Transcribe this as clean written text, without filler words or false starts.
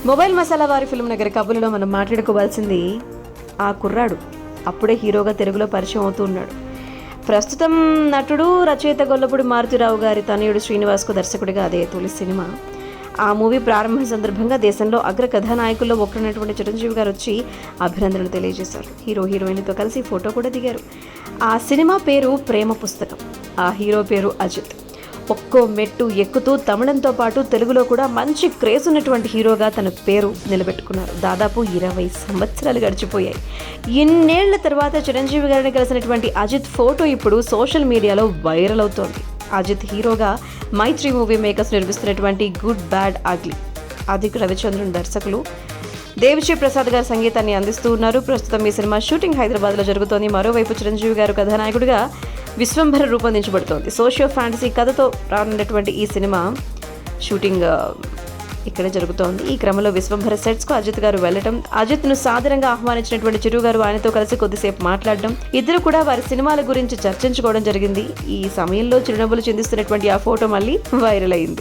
Mobile masala వారి film Nagar కబుర్లో మనం మాట్లాడుకోవాల్సింది ఆ కుర్రాడు అప్పుడే హీరోగా తెలుగులో పరిచయం అవుతూ ఉన్నాడు. ప్రస్తుతం నటుడు, రచయిత గొల్లపూడి మారుతిరావు గారి తనయుడు శ్రీనివాస్కు దర్శకుడిగా అదే తొలి సినిమా. ఆ మూవీ ప్రారంభం సందర్భంగా దేశంలో అగ్ర కథానాయకుల్లో ఒకరైనటువంటి చిరంజీవి గారు వచ్చి అభినందనలు తెలియజేశారు. హీరోయిన్లతో కలిసి ఫోటో కూడా దిగారు. ఆ సినిమా పేరు ప్రేమ పుస్తకం. ఆ హీరో పేరు అజిత్. ఒక్కో మెట్టు ఎక్కుతూ తమిళంతో పాటు తెలుగులో కూడా మంచి క్రేజ్ ఉన్నటువంటి హీరోగా తన పేరు నిలబెట్టుకున్నారు. దాదాపు 20 సంవత్సరాలు గడిచిపోయాయి. ఇన్నేళ్ల తర్వాత చిరంజీవి గారిని కలిసినటువంటి అజిత్ ఫోటో ఇప్పుడు సోషల్ మీడియాలో వైరల్ అవుతోంది. అజిత్ హీరోగా మైత్రి మూవీ మేకర్స్ నిర్మిస్తున్నటువంటి good bad ugly. Adhik Ravichandran దర్శకులు, దేవిశ్రీ ప్రసాద్ గారు సంగీతాన్ని అందిస్తూ ఉన్నారు. ప్రస్తుతం ఈ సినిమా షూటింగ్ హైదరాబాద్లో జరుగుతోంది. మరోవైపు చిరంజీవి గారు కథానాయకుడిగా విశ్వంభర రూపొందించబడుతోంది. సోషియో ఫ్యాంటసీ కథతో రానున్నటువంటి ఈ సినిమా షూటింగ్ ఇక్కడే జరుగుతోంది. ఈ క్రమంలో విశ్వంభర సెట్స్కు అజిత్ గారు వెళ్లడం, అజిత్ను సాదరంగా ఆహ్వానించినటువంటి చిరు గారు ఆయనతో కలిసి కొద్దిసేపు మాట్లాడడం, ఇద్దరు కూడా వారి సినిమాల గురించి చర్చించుకోవడం జరిగింది. ఈ సమయంలో చిరునవ్వులు చిందిస్తున్నటువంటి ఆ ఫోటో మళ్ళీ వైరల్ అయింది.